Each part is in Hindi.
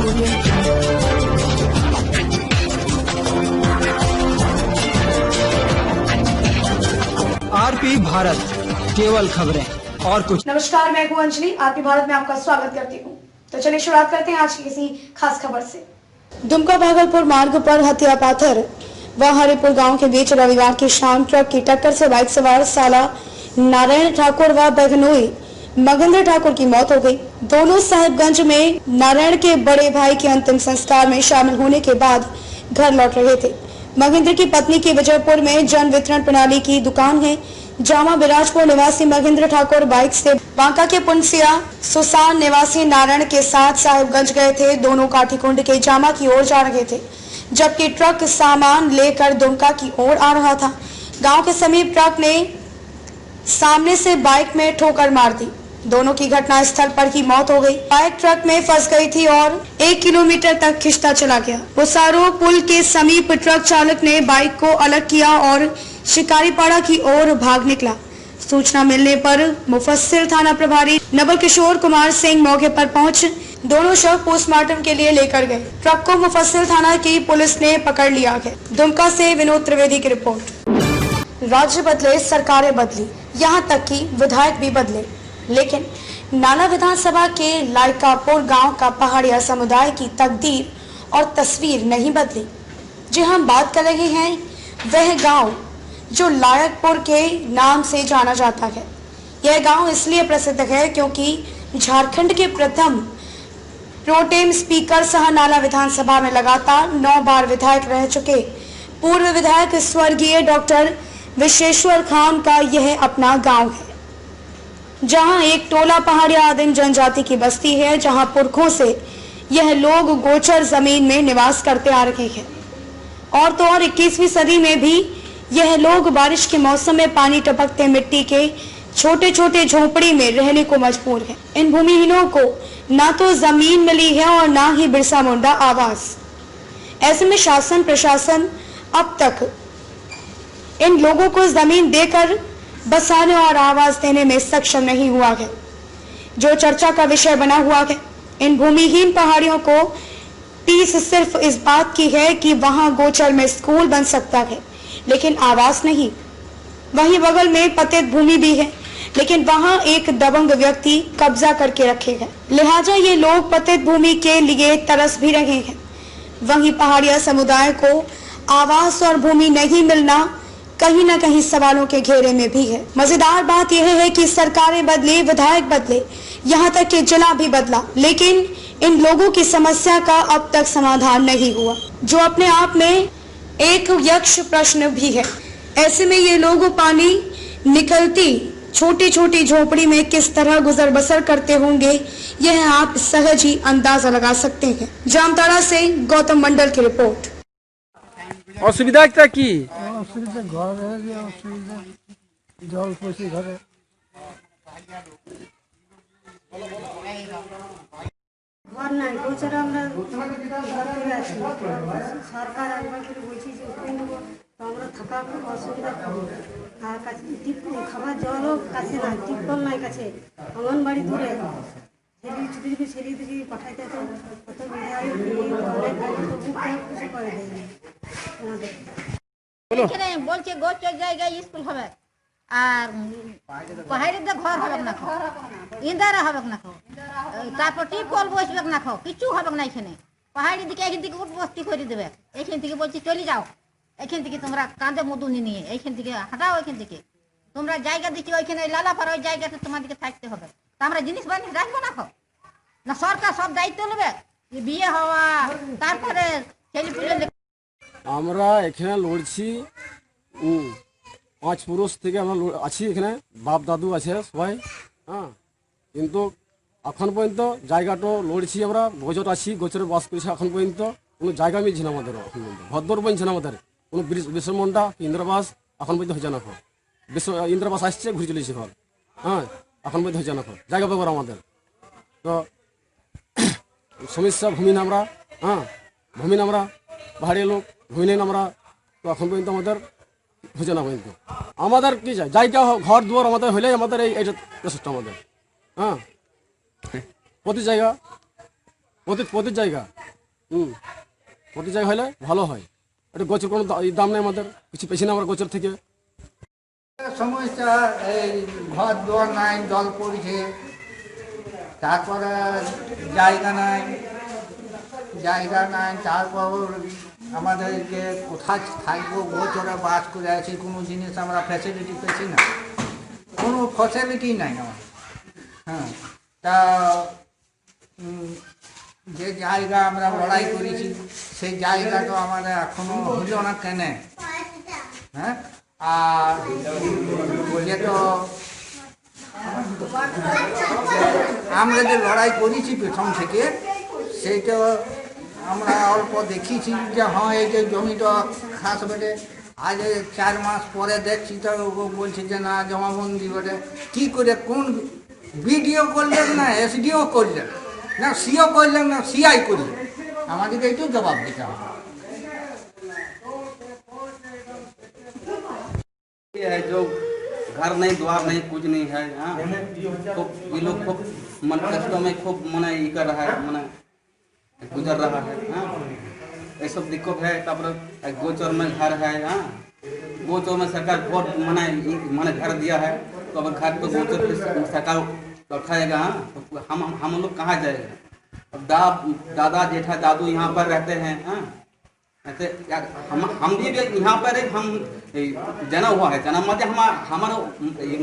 आरपी भारत, केवल खबरें और कुछ। नमस्कार, मैं हूं अंजलि। आरपी भारत में आपका स्वागत करती हूं। तो चलिए शुरुआत करते हैं आज की किसी खास खबर से। दुमका भागलपुर मार्ग पर हथिया पाथर व हरिपुर गांव के बीच रविवार की शाम ट्रक की टक्कर से बाइक सवार साला नारायण ठाकुर व बहनोई मगेंद्र ठाकुर की मौत हो गई। दोनों साहिबगंज में नारायण के बड़े भाई के अंतिम संस्कार में शामिल होने के बाद घर लौट रहे थे। मगेंद्र की पत्नी की विजयपुर में जन वितरण प्रणाली की दुकान है। जामा बिराजपुर निवासी मगेंद्र ठाकुर बाइक से बांका के पुनसिया सुसान निवासी नारायण के साथ साहिबगंज गए थे। दोनों काठीकुंड के जामा की ओर जा रहे थे, जबकि ट्रक सामान लेकर दुमका की ओर आ रहा था। गांव के समीप ट्रक ने सामने से बाइक में ठोकर मार दी। दोनों की घटना स्थल पर ही मौत हो गई। बाइक ट्रक में फंस गई थी और 1 किलोमीटर तक खिंचता चला गया। बोसारो पुल के समीप ट्रक चालक ने बाइक को अलग किया और शिकारीपाड़ा की ओर भाग निकला। सूचना मिलने पर मुफस्सिल थाना प्रभारी नवल किशोर कुमार सिंह मौके पर पहुंच दोनों शव पोस्टमार्टम के लिए लेकर गए। ट्रक को मुफस्सिल थाना की पुलिस ने पकड़ लिया है। दुमका से विनोद त्रिवेदी की रिपोर्ट। राज्य बदले, सरकारें बदली, यहाँ तक कि विधायक भी बदले, लेकिन नाला विधानसभा के लायकापुर गांव का पहाड़िया समुदाय की तकदीर और तस्वीर नहीं बदली। जी हम बात कर रहे हैं वह गांव जो लायकपुर के नाम से जाना जाता है। यह गांव इसलिए प्रसिद्ध है क्योंकि झारखंड के प्रथम प्रोटेम स्पीकर सह नाला विधानसभा में लगातार 9 बार विधायक रह चुके पूर्व विधायक स्वर्गीय डॉक्टर विश्वेश्वर खान का यह अपना गांव है, जहां एक टोला पहाड़िया आदिम जनजाति की बस्ती है, जहां पुरखों से यह लोग गोचर जमीन में निवास करते आ रहे हैं। और तो और 21वीं सदी में भी यह लोग बारिश के मौसम में पानी टपकते मिट्टी के छोटे छोटे झोपड़ी में रहने को मजबूर हैं। इन भूमिहीनों को ना तो जमीन मिली है और ना ही बिरसा मुंडा आवास। ऐसे में शासन प्रशासन अब तक इन लोगों को जमीन देकर बसाने और आवाज देने में सक्षम नहीं हुआ है, जो चर्चा का विषय बना हुआ है। इन भूमिहीन पहाड़ियों को टीस सिर्फ इस बात की है कि वहां गोचर में स्कूल बन सकता है, लेकिन आवास नहीं। वहीं बगल में पतित भूमि भी है, लेकिन वहां एक दबंग व्यक्ति कब्जा करके रखे हैं। लिहाजा ये लोग पतित भूमि के लिए तरस भी रहे हैं। वहीं पहाड़िया समुदाय को आवास और भूमि नहीं मिलना कहीं न कहीं सवालों के घेरे में भी है। मजेदार बात यह है कि सरकारें बदली, विधायक बदले, यहाँ तक कि जिला भी बदला, लेकिन इन लोगों की समस्या का अब तक समाधान नहीं हुआ, जो अपने आप में एक यक्ष प्रश्न भी है। ऐसे में ये लोग पानी निकलती छोटी छोटी झोपड़ी में किस तरह गुजर बसर करते होंगे, यह आप सहज ही अंदाजा लगा सकते हैं। जामताड़ा से गौतम मंडल की रिपोर्ट। असुविधा की অসুবিধা ঘরে যে অসুবিধা জল পড়ছে ঘরে ঘর নাই গোচরে আমরা ঘরে আছি সরকার একবার করে বলছি যে উঠে নেবো তো আমরা থাকা অসুবিধা খুব আর কাছে খাবার জলও কাছে না টিপল নাই কাছে অঙ্গনবাড়ি দূরে ছেলে ছেড়ে দিকে পাঠাইতে তো কত বিধায়ক অনেক তো কিছু করে দেয়নি আমাদের এখানে বলছে গোচর জায়গায় স্কুল হবে আর পাহাড়িতে ঘর হবে না খাও ইন্দারা হবে না খাও তারপর টিপল বসবে না খাও কিছু হবে না। এখানে পাহাড়ি দিকে এখান থেকে উঠবস্তি করে দেবে। এখান থেকে বলছি চলে যাও, এখান থেকে তোমরা কাঁধে মধুনি নিয়ে এইখান থেকে হাঁটাও, এখান থেকে তোমরা জায়গা দিচ্ছি ওইখানে লালাপাড়া ওই জায়গাতে তোমাদেরকে থাকতে হবে। তা আমরা জিনিস বানিয়ে রাখবো না খাও না, সরকার সব দায়িত্ব নেবে বিয়ে হওয়া তারপরে ছেলে আমরা এখানে লড়ছি 5 পুরুষ থেকে আমরা আছি, এখানে বাপ দাদু আছে সবাই। হ্যাঁ, কিন্তু এখন পর্যন্ত জায়গাটা লড়ছি আমরা, গোচর আছি, গোচরে বাস করছি। এখন পর্যন্ত কোনো জায়গা মিলছে না আমাদের, ভদ্র বলছে না আমাদের কোনো বিশ্বমন্ডা ইন্দ্রবাস এখন পর্যন্ত হয়েছে না। ইন্দ্রবাস আসছে ঘুরে চলেছে ঘর। হ্যাঁ, এখন পর্যন্ত হয়েছে না জায়গা ব্যাপার আমাদের। তো সমস্যা ভূমি আমরা, হ্যাঁ ভূমি আমরা পাহাড়ি লোক ভূমি নেই আমরা, তো এখন পর্যন্ত আমাদের হয়েছে না। পর্যন্ত আমাদের কি চাই, জায়গা ঘর দুয়ার আমাদের হলে আমাদের এইটা প্রচেষ্টা আমাদের। হ্যাঁ, প্রতি জায়গা প্রতি জায়গা প্রতি জায়গা হলে ভালো হয়। এটা গোছের কোনো দাম নেই, আমাদের কিছু পেছি না আমরা গোছের থেকে। সমস্যা এই ঘর দুয়ার নাই, জল পড়ছে, তারপরে জায়গা নাই, তারপর আমাদের যে কোথায় থাকবো, গোচরে বাস করে আছি, কোনো জিনিস আমরা ফ্যাসিলিটি পেছি না, কোনো ফ্যাসিলিটি নাই আমার। হ্যাঁ, তা যে জায়গা আমরা লড়াই করেছি সেই জায়গা তো আমাদের এখনো হইল না কেন? হ্যাঁ, আর যে তো আমরা যে লড়াই করেছি প্রথম থেকে, সেইটা আমরা অল্প দেখিছি যে হ্যাঁ এই যে জমিটা খাস বেটে, আজ 4 মাস পরে দেখছি তো বলছি যে না জমাবন্দি বেটে। কী করে, কোন বিডিও করলেন না এসডিও করলেন না সিও করলেন না সিআই করলেন, আমাদেরকে একটু জবাব দিতে হবে। ये है जो घर नहीं, द्वार नहीं, कुछ नहीं है। हाँ, तो ये लोग खूब मन कष्टों में खूब मना ये कर रहा है, मना गुजर रहा है। हाँ, ये सब दिक्कत है। तब गोचर में घर है। हाँ, गोचर में सरकार बहुत मना घर दिया है, तो अब घर तो गोचर पे सरकार उठाएगा। हाँ, तो हम लोग कहाँ जाएगा? अब दादा जेठा दादू यहाँ पर रहते हैं। हाँ, ऐसे हम भी यहाँ पर हम जना हुआ है, जना मध्य हमारा यहीं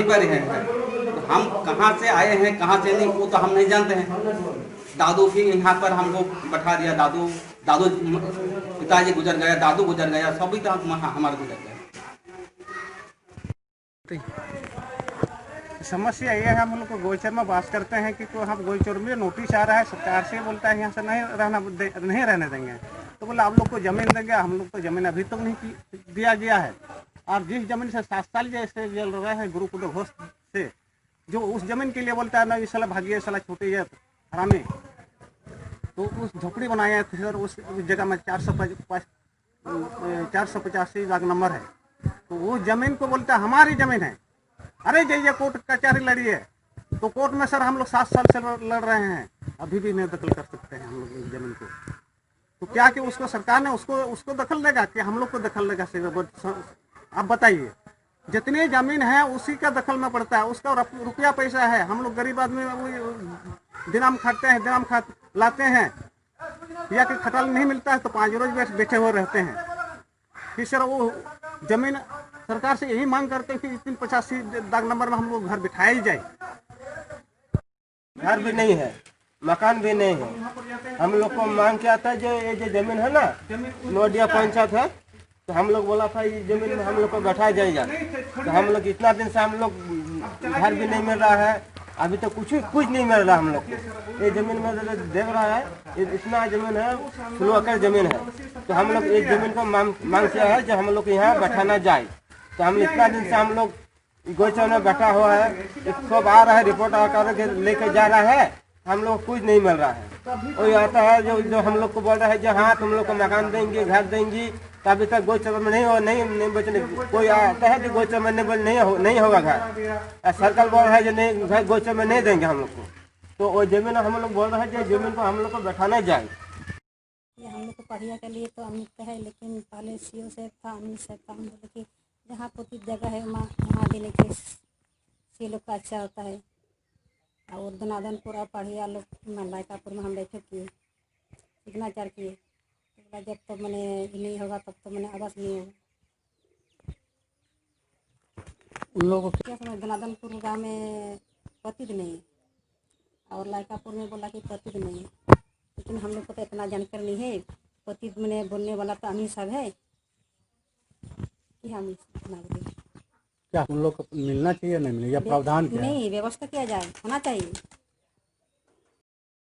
पर है। तो हम कहाँ से आए हैं कहाँ से नहीं वो तो हम नहीं जानते हैं। दादू भी यहाँ पर हमको बैठा दिया, दादू पिताजी गुजर गया, दादू गुजर गया, सभी तो हमारे गुजर गया। समस्या ये है, हम लोग को गोचर में बात करते हैं कि तो हम गोचर में नोटिस आ रहा है सरकार से, बोलता है यहाँ से नहीं रहने देंगे। तो बोला आप लोग को जमीन देंगे, हम लोग को जमीन अभी तक नहीं दिया गया है। और जिस जमीन से 7 साल जैसे जल रहा है ग्रुप घोष से, जो उस जमीन के लिए बोलता है ना ये साला भागिए, साला छोटे हरामी, तो उस झोपड़ी बनाया है सर, उस जगह में 485 दाग नंबर है। तो वो जमीन को बोलता है हमारी जमीन है। अरे जाइए कोर्ट कचहरी लड़िए, तो कोर्ट में सर हम लोग 7 साल से लड़ रहे हैं, अभी भी नहीं दखल कर सकते हैं हम लोग इस जमीन को। तो क्या कि उसको सरकार ने उसको दखल देगा कि हम लोग को दखल देगा? आप बताइए, जितनी जमीन है उसी का दखल में पड़ता है, उसका रुपया पैसा है। हम लोग गरीब आदमी दिनाम खाते हैं, दिनाम लाते हैं, या कि खटाल नहीं मिलता है तो 5 रोज बैठे हुए रहते हैं। फिर सर वो जमीन सरकार से यही मांग करते हैं कि 385 दाग नंबर में हम लोग घर बिठाया ही जाए। घर भी नहीं है, मकान भी नहीं है। हम लोग को मांग क्या था, जो ये जो जमीन है ना नोडिया पंचायत है, तो हम लोग बोला था ये जमीन में हम लोग को बैठाया जाएगा। तो हम लोग इतना दिन से हम लोग घर भी नहीं मिल रहा है, अभी तो कुछ नहीं मिल रहा हम लोग को। ये जमीन में देख रहा है, इतना जमीन है, 16 एकड़ जमीन है। तो हम लोग इस जमीन को मांग किया है जो हम लोग को यहाँ बैठाना जाए। तो हम इतना दिन से हम लोग गोचर में बैठा हुआ है, सब आ रहा है, रिपोर्ट आकर लेके जा रहा है, हम लोग कुछ नहीं मिल रहा है। वही आता है जो हम लोग को बोल रहा है जो हाँ तुम लोग को मकान देंगे, घर देंगी, तो अभी तक गोचर में नहीं बचने। कोई आता है जो गोचर में नहीं होगा घर, सरकार बोल रहा है जो नहीं घर गोचर में नहीं देंगे हम लोग को। तो वो जमीन हम लोग बोल रहे हैं जो जमीन को हम लोग को बैठाना जाए। ये हम लोग को पढ़िया के लिए तो अमित है, लेकिन पहले सीओ से था, अमित से था, हम बोले कि जहाँ पोती जगह है वहाँ देने के सी लोग का अच्छा होता है। और दनादनपुर और पढ़िया लोग लायकापुर में हम बैठक किए, सिग्नेचर किए। तो जब तो मैंने नहीं होगा तब तो मैंने आवास नहीं होगा। उन लोगों को क्या समझ, दनादनपुर गाँव में पतित नहीं है और लायकापुर में बोला कि पतित नहीं है, लेकिन हम लोग को तो इतना जानकारी नहीं है। पतित मैंने बोलने वाला तो अमीर साहब है कि हम क्या उन लोग को मिलना चाहिए नहीं मिले, या प्रावधान क्या है? नहीं, व्यवस्था किया जाए, होना चाहिए।